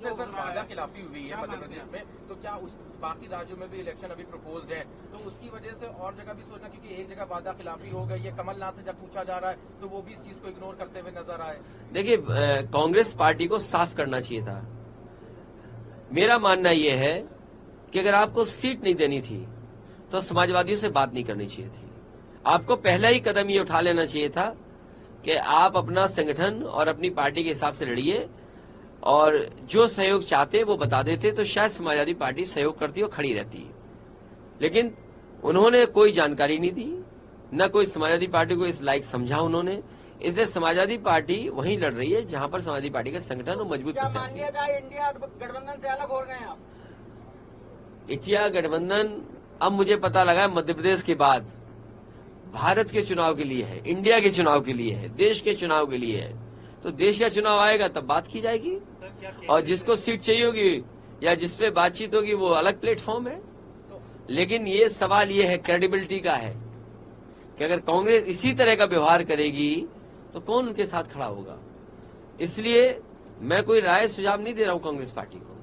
से सर वादा खिलाफी हुई है मध्य प्रदेश में, तो क्या उस बाकी राज्यों में भी इलेक्शन अभी प्रपोज्ड है, तो उसकी वजह से और जगह भी सोचना, क्योंकि एक जगह वादा खिलाफी हो गई है, कमलनाथ से जब पूछा जा रहा है तो वो भी इस चीज को इग्नोर करते हुए नजर आए। देखिए, कांग्रेस पार्टी को साफ करना चाहिए था। मेरा मानना यह है कि अगर आपको सीट नहीं देनी थी तो समाजवादियों से बात नहीं करनी चाहिए थी। आपको पहला ही कदम ये उठा लेना चाहिए था कि आप अपना संगठन और अपनी पार्टी के हिसाब से लड़िए, और जो सहयोग चाहते वो बता देते तो शायद समाजवादी पार्टी सहयोग करती और खड़ी रहती। लेकिन उन्होंने कोई जानकारी नहीं दी, न कोई समाजवादी पार्टी को इस लायक समझा उन्होंने। इसलिए समाजवादी पार्टी वहीं लड़ रही है जहां पर समाजवादी पार्टी का संगठन और मजबूत प्रत्याशी है। इंडिया गठबंधन से अलग हो गए हैं आप? इंडिया गठबंधन अब मुझे पता लगा मध्य प्रदेश के बाद भारत के चुनाव के लिए है, इंडिया के चुनाव के लिए है, देश के चुनाव के लिए है। तो देश का चुनाव आएगा तब बात की जाएगी, और जिसको सीट चाहिए होगी या जिसपे बातचीत होगी वो अलग प्लेटफॉर्म है। लेकिन ये सवाल ये है, क्रेडिबिलिटी का है, कि अगर कांग्रेस इसी तरह का व्यवहार करेगी तो कौन उनके साथ खड़ा होगा। इसलिए मैं कोई राय सुझाव नहीं दे रहा हूं कांग्रेस पार्टी को,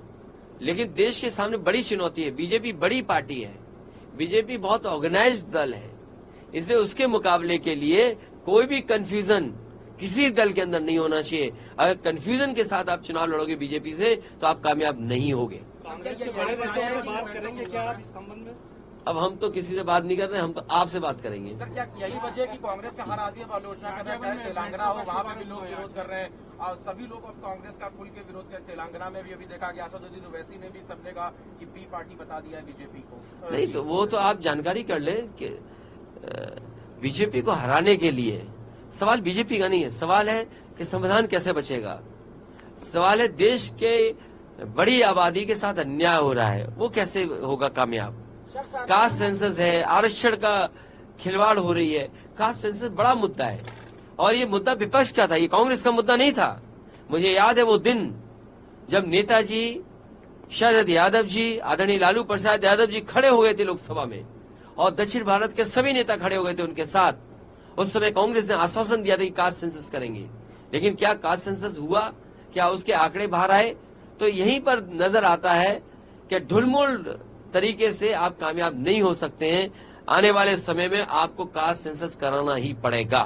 लेकिन देश के सामने बड़ी चुनौती है। बीजेपी बड़ी पार्टी है, बीजेपी बहुत ऑर्गेनाइज्ड दल है, इसलिए उसके मुकाबले के लिए कोई भी कंफ्यूजन किसी दल के अंदर नहीं होना चाहिए। अगर कंफ्यूजन के साथ आप चुनाव लड़ोगे बीजेपी से तो आप कामयाब नहीं होगे। कांग्रेस के बड़े नेताओं से बात करेंगे क्या आप इस संबंध में? अब हम तो किसी से बात नहीं कर रहे, हम तो आपसे बात करेंगे। सर, क्या यही वजह है कि कांग्रेस का हर आदमी अब आलोचना कर रहा है, चाहे तेलंगाना हो वहाँ पे भी लोग विरोध कर रहे हैं, और सभी लोग अब कांग्रेस का खुल के विरोध कर। तेलंगाना में भी अभी देखा गया, असदुद्दीन ओवैसी ने भी सबने कहा कि बी पार्टी बता दिया है बीजेपी को। नहीं तो वो तो आप जानकारी कर ले कि बीजेपी को हराने के लिए सवाल बीजेपी का नहीं है, सवाल है कि संविधान कैसे बचेगा, सवाल है देश के बड़ी आबादी के साथ अन्याय हो रहा है वो कैसे होगा कामयाब। कास्ट सेंसस है, आरक्षण का खिलवाड़ हो रही है, कास्ट सेंसस बड़ा मुद्दा है, और ये मुद्दा विपक्ष का था, ये कांग्रेस का मुद्दा नहीं था। मुझे याद है वो दिन जब नेताजी शरद यादव जी, आदरणीय लालू प्रसाद यादव जी खड़े हो गए थे लोकसभा में, और दक्षिण भारत के सभी नेता खड़े हो गए थे उनके साथ। उस समय कांग्रेस ने आश्वासन दिया था कि कास्ट सेंसस करेंगे, लेकिन क्या कास्ट सेंसस हुआ, क्या उसके आंकड़े बाहर आए? तो यहीं पर नजर आता है कि ढुलमुल तरीके से आप कामयाब नहीं हो सकते हैं। आने वाले समय में आपको कास्ट सेंसस कराना ही पड़ेगा।